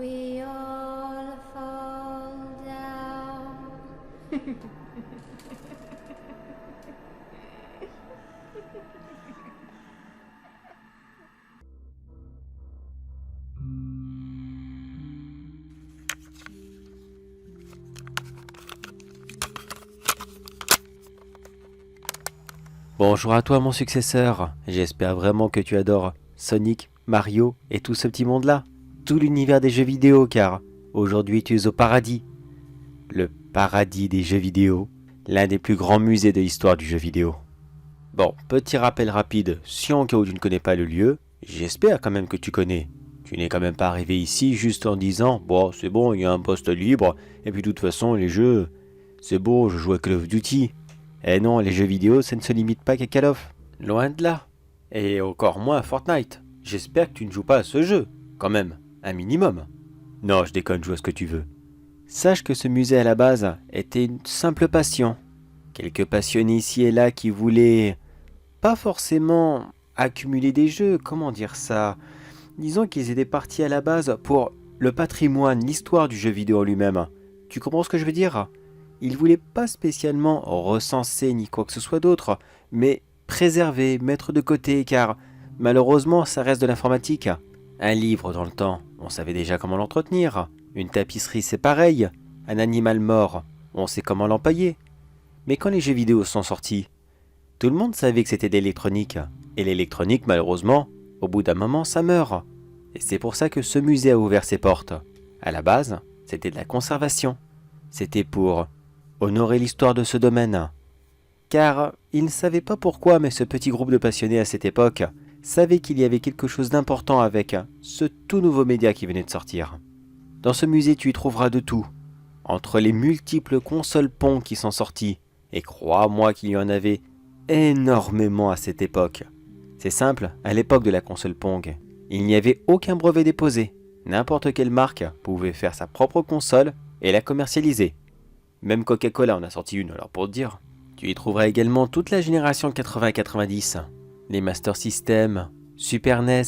we all fall down. Bonjour à toi mon successeur, j'espère vraiment que tu adores Sonic, Mario et tout ce petit monde-là, tout l'univers des jeux vidéo car aujourd'hui tu es au paradis. Le paradis des jeux vidéo, l'un des plus grands musées de l'histoire du jeu vidéo. Bon, petit rappel rapide, si en cas où tu ne connais pas le lieu, j'espère quand même que tu connais. Tu n'es quand même pas arrivé ici juste en disant « Bon, c'est bon, il y a un poste libre, et puis de toute façon les jeux, c'est bon, je joue à Call of Duty ». Eh non, les jeux vidéo, ça ne se limite pas qu'à Call of. Loin de là. Et encore moins à Fortnite. J'espère que tu ne joues pas à ce jeu. Quand même, un minimum. Non, je déconne, joue à ce que tu veux. Sache que ce musée à la base était une simple passion. Quelques passionnés ici et là qui voulaient pas forcément accumuler des jeux, comment dire ça. Disons qu'ils étaient partis à la base pour le patrimoine, l'histoire du jeu vidéo en lui-même. Tu comprends ce que je veux dire ? Il voulait pas spécialement recenser ni quoi que ce soit d'autre, mais préserver, mettre de côté, car malheureusement ça reste de l'informatique. Un livre dans le temps, on savait déjà comment l'entretenir. Une tapisserie c'est pareil. Un animal mort, on sait comment l'empailler. Mais quand les jeux vidéo sont sortis, tout le monde savait que c'était de l'électronique. Et l'électronique malheureusement, au bout d'un moment ça meurt. Et c'est pour ça que ce musée a ouvert ses portes. À la base, c'était de la conservation. C'était pour honorer l'histoire de ce domaine. Car il ne savait pas pourquoi, mais ce petit groupe de passionnés à cette époque savait qu'il y avait quelque chose d'important avec ce tout nouveau média qui venait de sortir. Dans ce musée, tu y trouveras de tout. Entre les multiples consoles Pong qui sont sorties, et crois-moi qu'il y en avait énormément à cette époque. C'est simple, à l'époque de la console Pong, il n'y avait aucun brevet déposé. N'importe quelle marque pouvait faire sa propre console et la commercialiser. Même Coca-Cola en a sorti une, alors pour te dire. Tu y trouveras également toute la génération 80-90. Les Master System, Super NES,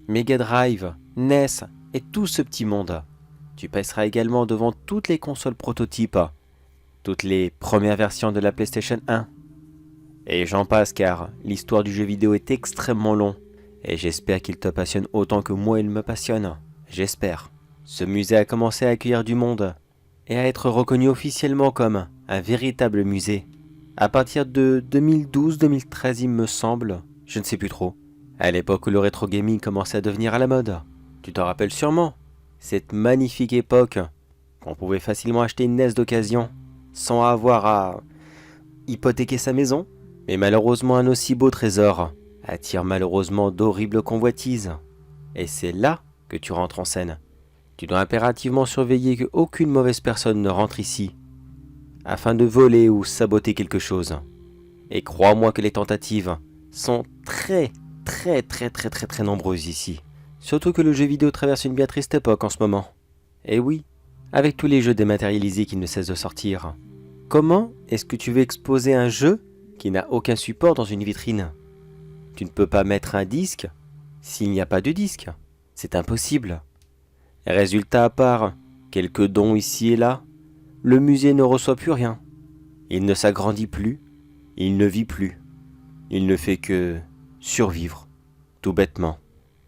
Mega Drive, NES et tout ce petit monde. Tu passeras également devant toutes les consoles prototypes, toutes les premières versions de la PlayStation 1. Et j'en passe car l'histoire du jeu vidéo est extrêmement long. Et j'espère qu'il te passionne autant que moi il me passionne. J'espère. Ce musée a commencé à accueillir du monde et à être reconnu officiellement comme un véritable musée. À partir de 2012-2013 il me semble, je ne sais plus trop. À l'époque où le rétro gaming commençait à devenir à la mode. Tu t'en rappelles sûrement. Cette magnifique époque qu'on pouvait facilement acheter une NES d'occasion sans avoir à hypothéquer sa maison. Mais malheureusement un aussi beau trésor attire malheureusement d'horribles convoitises. Et c'est là que tu rentres en scène. Tu dois impérativement surveiller qu'aucune mauvaise personne ne rentre ici, afin de voler ou saboter quelque chose. Et crois-moi que les tentatives sont très nombreuses ici. Surtout que le jeu vidéo traverse une bien triste époque en ce moment. Et oui, avec tous les jeux dématérialisés qui ne cessent de sortir. Comment est-ce que tu veux exposer un jeu qui n'a aucun support dans une vitrine ? Tu ne peux pas mettre un disque s'il n'y a pas de disque. C'est impossible. Résultat à part quelques dons ici et là, le musée ne reçoit plus rien. Il ne s'agrandit plus, il ne vit plus. Il ne fait que survivre, tout bêtement.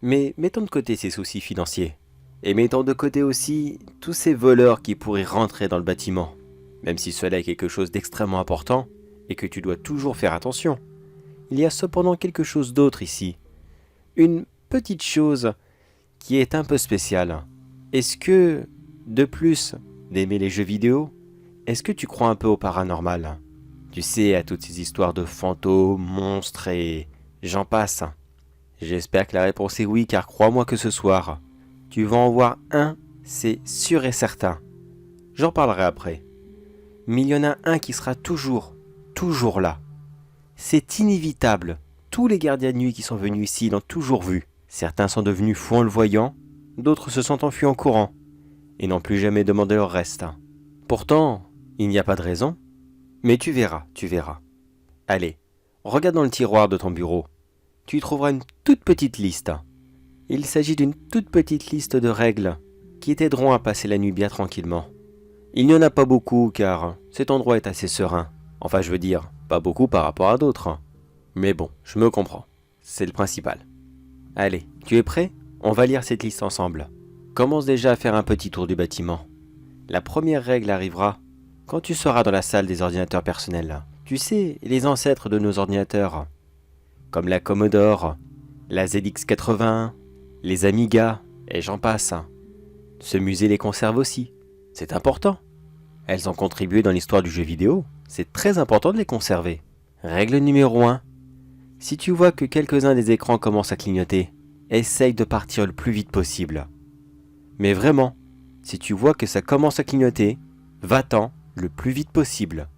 Mais mettons de côté ces soucis financiers. Et mettons de côté aussi tous ces voleurs qui pourraient rentrer dans le bâtiment. Même si cela est quelque chose d'extrêmement important et que tu dois toujours faire attention. Il y a cependant quelque chose d'autre ici. Une petite chose qui est un peu spéciale. Est-ce que, de plus d'aimer les jeux vidéo, est-ce que tu crois un peu au paranormal ? Tu sais, à toutes ces histoires de fantômes, monstres et j'en passe. J'espère que la réponse est oui, car crois-moi que ce soir, tu vas en voir un, c'est sûr et certain. J'en parlerai après. Mais il y en a un qui sera toujours là. C'est inévitable. Tous les gardiens de nuit qui sont venus ici l'ont toujours vu. Certains sont devenus fous en le voyant, d'autres se sont enfuis en courant, et n'ont plus jamais demandé leur reste. Pourtant, il n'y a pas de raison, mais tu verras. Allez, regarde dans le tiroir de ton bureau. Tu y trouveras une toute petite liste. Il s'agit d'une toute petite liste de règles qui t'aideront à passer la nuit bien tranquillement. Il n'y en a pas beaucoup car cet endroit est assez serein. Enfin, je veux dire, pas beaucoup par rapport à d'autres. Mais bon, je me comprends. C'est le principal. Allez, tu es prêt? On va lire cette liste ensemble. Commence déjà à faire un petit tour du bâtiment. La première règle arrivera quand tu seras dans la salle des ordinateurs personnels. Tu sais, les ancêtres de nos ordinateurs, comme la Commodore, la ZX81, les Amiga, et j'en passe. Ce musée les conserve aussi. C'est important. Elles ont contribué dans l'histoire du jeu vidéo. C'est très important de les conserver. Règle numéro 1. Si tu vois que quelques-uns des écrans commencent à clignoter, essaye de partir le plus vite possible. Mais vraiment, si tu vois que ça commence à clignoter, va-t'en le plus vite possible.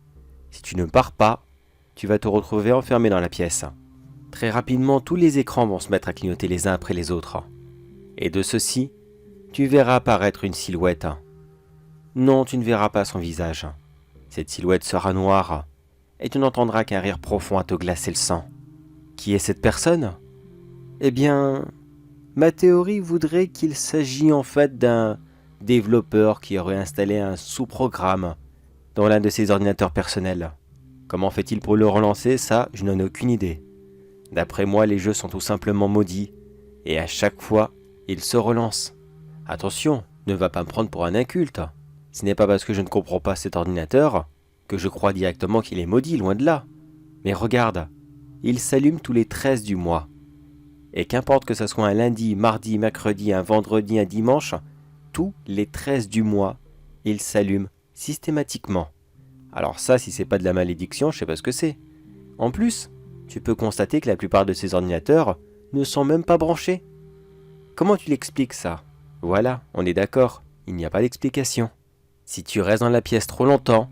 Si tu ne pars pas, tu vas te retrouver enfermé dans la pièce. Très rapidement, tous les écrans vont se mettre à clignoter les uns après les autres. Et de ceci, tu verras apparaître une silhouette. Non, tu ne verras pas son visage. Cette silhouette sera noire, et tu n'entendras qu'un rire profond à te glacer le sang. Qui est cette personne? Eh bien, ma théorie voudrait qu'il s'agit en fait d'un développeur qui aurait installé un sous-programme dans l'un de ses ordinateurs personnels. Comment fait-il pour le relancer? Ça, je n'en ai aucune idée. D'après moi, les jeux sont tout simplement maudits, et à chaque fois, ils se relancent. Attention, ne va pas me prendre pour un inculte. Ce n'est pas parce que je ne comprends pas cet ordinateur que je crois directement qu'il est maudit, loin de là. Mais regarde, il s'allume tous les 13 du mois. Et qu'importe que ce soit un lundi, mardi, mercredi, un vendredi, un dimanche, tous les 13 du mois, il s'allume systématiquement. Alors ça, si c'est pas de la malédiction, je sais pas ce que c'est. En plus, tu peux constater que la plupart de ces ordinateurs ne sont même pas branchés. Comment tu l'expliques ça? Voilà, on est d'accord, il n'y a pas d'explication. Si tu restes dans la pièce trop longtemps,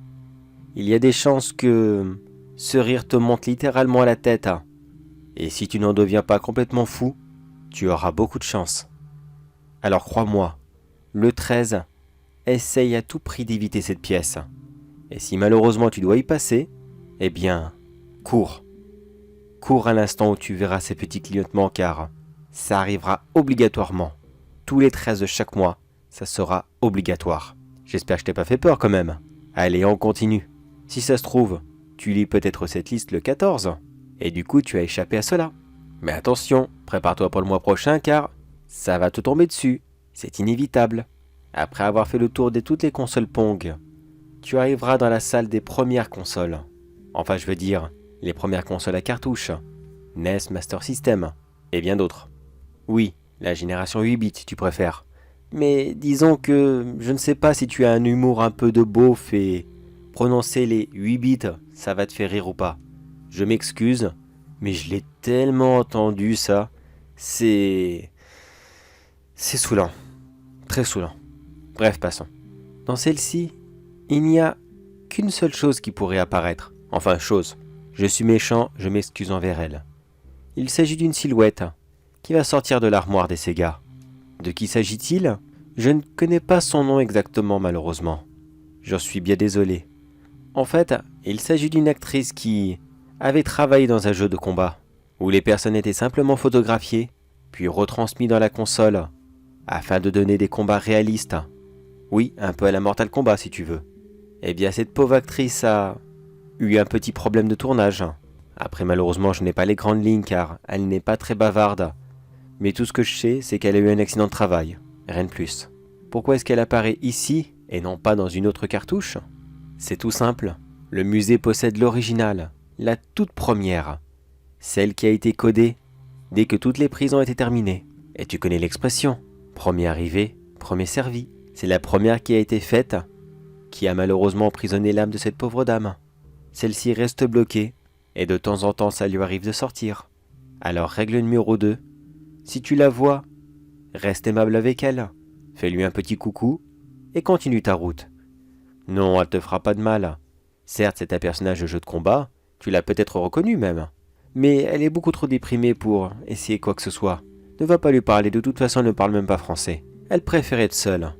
il y a des chances que ce rire te monte littéralement à la tête. Et si tu n'en deviens pas complètement fou, tu auras beaucoup de chance. Alors crois-moi, le 13, essaye à tout prix d'éviter cette pièce. Et si malheureusement tu dois y passer, eh bien, cours. Cours à l'instant où tu verras ces petits clignotements car ça arrivera obligatoirement. Tous les 13 de chaque mois, ça sera obligatoire. J'espère que je t'ai pas fait peur quand même. Allez, on continue. Si ça se trouve, tu lis peut-être cette liste le 14, et du coup tu as échappé à cela. Mais attention, prépare-toi pour le mois prochain car ça va te tomber dessus. C'est inévitable. Après avoir fait le tour de toutes les consoles Pong, tu arriveras dans la salle des premières consoles. Enfin, je veux dire, les premières consoles à cartouches, NES, Master System, et bien d'autres. Oui, la génération 8 bits si tu préfères. Mais disons que je ne sais pas si tu as un humour un peu de beauf et prononcer les 8 bits, ça va te faire rire ou pas. Je m'excuse, mais je l'ai tellement entendu ça, c'est saoulant. Très saoulant. Bref, passons. Dans celle-ci, il n'y a qu'une seule chose qui pourrait apparaître. Enfin, chose. Je suis méchant, je m'excuse envers elle. Il s'agit d'une silhouette qui va sortir de l'armoire des Sega. De qui s'agit-il? Je ne connais pas son nom exactement malheureusement. J'en suis bien désolé. En fait, il s'agit d'une actrice qui avait travaillé dans un jeu de combat, où les personnes étaient simplement photographiées, puis retransmises dans la console, afin de donner des combats réalistes. Oui, un peu à la Mortal Kombat si tu veux. Eh bien cette pauvre actrice a eu un petit problème de tournage. Après malheureusement je n'ai pas les grandes lignes car elle n'est pas très bavarde. Mais tout ce que je sais c'est qu'elle a eu un accident de travail, rien de plus. Pourquoi est-ce qu'elle apparaît ici et non pas dans une autre cartouche? C'est tout simple, le musée possède l'original, la toute première. Celle qui a été codée dès que toutes les prises ont été terminées. Et tu connais l'expression, premier arrivé, premier servi. C'est la première qui a été faite, qui a malheureusement emprisonné l'âme de cette pauvre dame. Celle-ci reste bloquée, et de temps en temps ça lui arrive de sortir. Alors règle numéro 2, si tu la vois, reste aimable avec elle, fais-lui un petit coucou, et continue ta route. Non, elle te fera pas de mal. Certes, c'est un personnage de jeu de combat, tu l'as peut-être reconnu même, mais elle est beaucoup trop déprimée pour essayer quoi que ce soit. Ne va pas lui parler, de toute façon elle ne parle même pas français. Elle préfère être seule.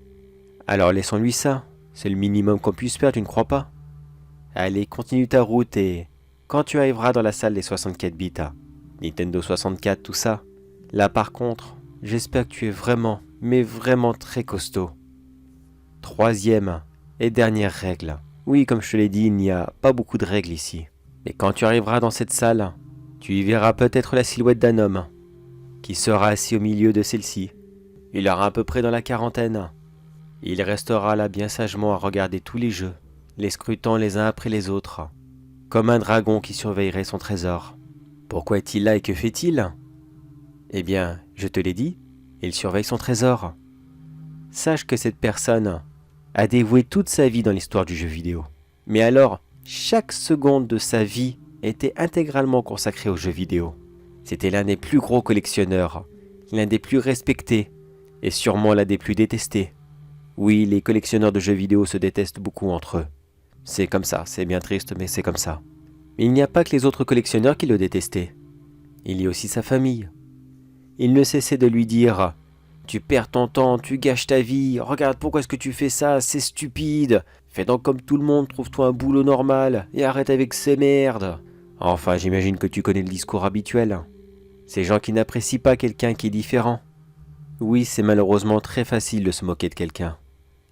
Alors laissons-lui ça, c'est le minimum qu'on puisse faire, tu ne crois pas? Allez, continue ta route et quand tu arriveras dans la salle des 64 bits, Nintendo 64, tout ça, là par contre, j'espère que tu es vraiment, mais vraiment très costaud. Troisième et dernière règle. Oui, comme je te l'ai dit, il n'y a pas beaucoup de règles ici. Et quand tu arriveras dans cette salle, tu y verras peut-être la silhouette d'un homme qui sera assis au milieu de celle-ci. Il aura à peu près dans la quarantaine. Il restera là bien sagement à regarder tous les jeux, les scrutant les uns après les autres, comme un dragon qui surveillerait son trésor. Pourquoi est-il là et que fait-il? Eh bien, je te l'ai dit, il surveille son trésor. Sache que cette personne a dévoué toute sa vie dans l'histoire du jeu vidéo. Mais alors, chaque seconde de sa vie était intégralement consacrée aux jeux vidéo. C'était l'un des plus gros collectionneurs, l'un des plus respectés, et sûrement l'un des plus détestés. Oui, les collectionneurs de jeux vidéo se détestent beaucoup entre eux. C'est comme ça, c'est bien triste, mais c'est comme ça. Mais il n'y a pas que les autres collectionneurs qui le détestaient. Il y a aussi sa famille. Il ne cessait de lui dire « Tu perds ton temps, tu gâches ta vie, regarde pourquoi est-ce que tu fais ça, c'est stupide. Fais donc comme tout le monde, trouve-toi un boulot normal et arrête avec ces merdes. » Enfin, j'imagine que tu connais le discours habituel. Ces gens qui n'apprécient pas quelqu'un qui est différent. Oui, c'est malheureusement très facile de se moquer de quelqu'un.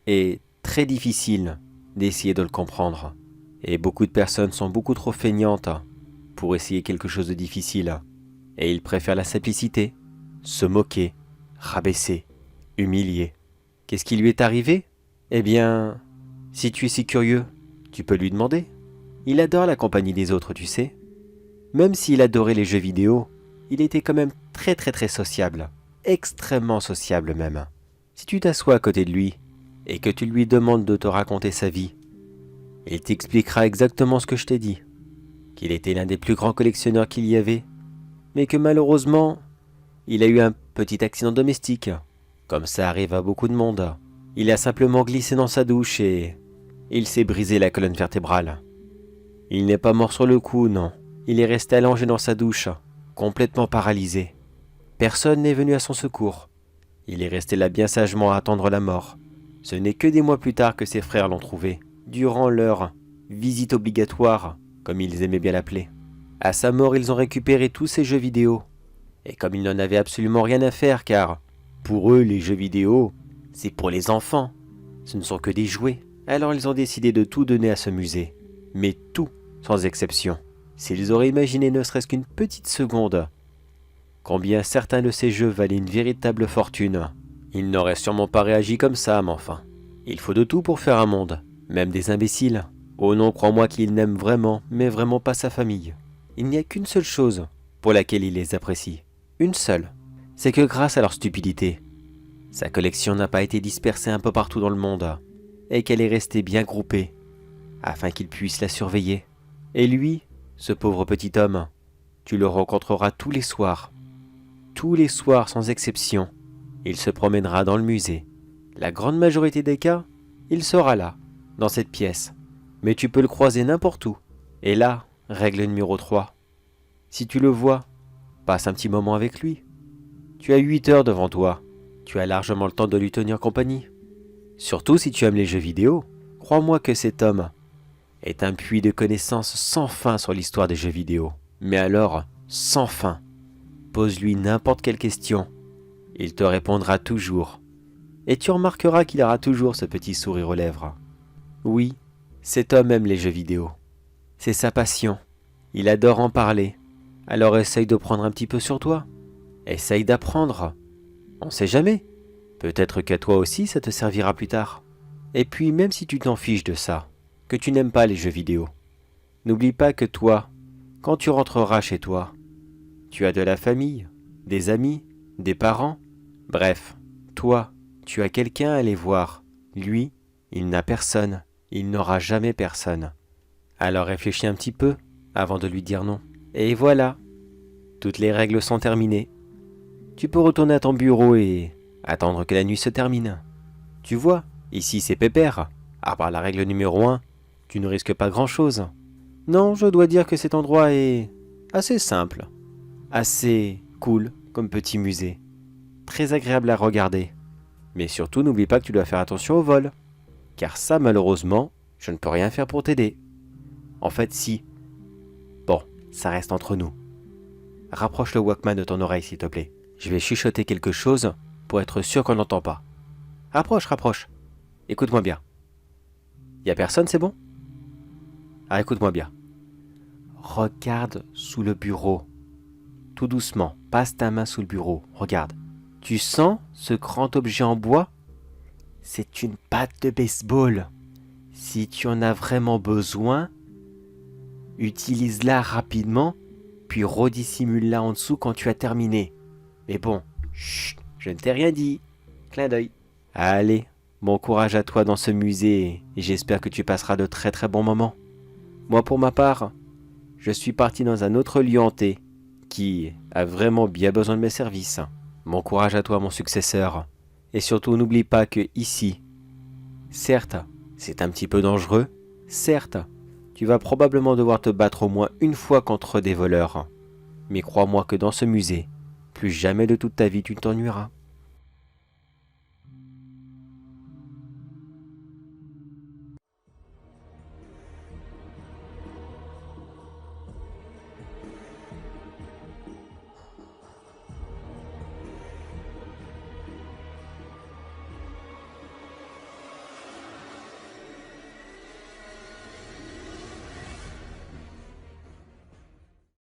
Et très difficile d'essayer de le comprendre. Et beaucoup de personnes sont beaucoup trop feignantes pour essayer quelque chose de difficile. Et ils préfèrent la simplicité, se moquer, rabaisser, humilier. Qu'est-ce qui lui est arrivé? Eh bien, si tu es si curieux, tu peux lui demander. Il adore la compagnie des autres, tu sais. Même s'il adorait les jeux vidéo, il était quand même très sociable. Extrêmement sociable même. Si tu t'assois à côté de lui et que tu lui demandes de te raconter sa vie, il t'expliquera exactement ce que je t'ai dit. Qu'il était l'un des plus grands collectionneurs qu'il y avait, mais que malheureusement, il a eu un petit accident domestique. Comme ça arrive à beaucoup de monde. Il a simplement glissé dans sa douche et il s'est brisé la colonne vertébrale. Il n'est pas mort sur le coup, non. Il est resté allongé dans sa douche, complètement paralysé. Personne n'est venu à son secours. Il est resté là bien sagement à attendre la mort. Ce n'est que des mois plus tard que ses frères l'ont trouvé, durant leur visite obligatoire, comme ils aimaient bien l'appeler. À sa mort, ils ont récupéré tous ses jeux vidéo. Et comme ils n'en avaient absolument rien à faire, car pour eux, les jeux vidéo, c'est pour les enfants. Ce ne sont que des jouets. Alors ils ont décidé de tout donner à ce musée. Mais tout, sans exception. S'ils auraient imaginé ne serait-ce qu'une petite seconde combien certains de ces jeux valaient une véritable fortune, ils n'auraient sûrement pas réagi comme ça, mais enfin. Il faut de tout pour faire un monde, même des imbéciles. Oh non, crois-moi qu'il n'aime vraiment, mais vraiment pas sa famille. Il n'y a qu'une seule chose pour laquelle il les apprécie. Une seule. C'est que grâce à leur stupidité, sa collection n'a pas été dispersée un peu partout dans le monde, et qu'elle est restée bien groupée, afin qu'il puisse la surveiller. Et lui, ce pauvre petit homme, tu le rencontreras tous les soirs sans exception. Il se promènera dans le musée. La grande majorité des cas, il sera là, dans cette pièce. Mais tu peux le croiser n'importe où. Et là, règle numéro 3. Si tu le vois, passe un petit moment avec lui. Tu as 8 heures devant toi. Tu as largement le temps de lui tenir compagnie. Surtout si tu aimes les jeux vidéo. Crois-moi que cet homme est un puits de connaissances sans fin sur l'histoire des jeux vidéo. Mais alors, sans fin. Pose-lui n'importe quelle question. Il te répondra toujours. Et tu remarqueras qu'il aura toujours ce petit sourire aux lèvres. Oui, cet homme aime les jeux vidéo. C'est sa passion. Il adore en parler. Alors essaye de prendre un petit peu sur toi. Essaye d'apprendre. On sait jamais. Peut-être qu'à toi aussi ça te servira plus tard. Et puis même si tu t'en fiches de ça, que tu n'aimes pas les jeux vidéo, n'oublie pas que toi, quand tu rentreras chez toi, tu as de la famille, des amis, des parents. Bref, toi, tu as quelqu'un à aller voir. Lui, il n'a personne. Il n'aura jamais personne. Alors réfléchis un petit peu avant de lui dire non. Et voilà, toutes les règles sont terminées. Tu peux retourner à ton bureau et attendre que la nuit se termine. Tu vois, ici c'est pépère. À part la règle numéro 1, tu ne risques pas grand-chose. Non, je dois dire que cet endroit est assez simple. Assez cool comme petit musée. Très agréable à regarder. Mais surtout, n'oublie pas que tu dois faire attention au vol. Car ça, malheureusement, je ne peux rien faire pour t'aider. En fait, si. Bon, ça reste entre nous. Rapproche le Walkman de ton oreille, s'il te plaît. Je vais chuchoter quelque chose pour être sûr qu'on n'entend pas. Rapproche. Écoute-moi bien. Y a personne, c'est bon? Ah, écoute-moi bien. Regarde sous le bureau. Tout doucement, passe ta main sous le bureau. Regarde. Tu sens ce grand objet en bois? C'est une batte de baseball. Si tu en as vraiment besoin, utilise-la rapidement, puis redissimule-la en dessous quand tu as terminé. Mais bon, chut, je ne t'ai rien dit. Clin d'œil. Allez, bon courage à toi dans ce musée et j'espère que tu passeras de très très bons moments. Moi pour ma part, je suis parti dans un autre lieu hanté qui a vraiment bien besoin de mes services. Bon courage à toi mon successeur. Et surtout n'oublie pas que ici, certes, c'est un petit peu dangereux, certes, tu vas probablement devoir te battre au moins une fois contre des voleurs. Mais crois-moi que dans ce musée, plus jamais de toute ta vie tu ne t'ennuieras.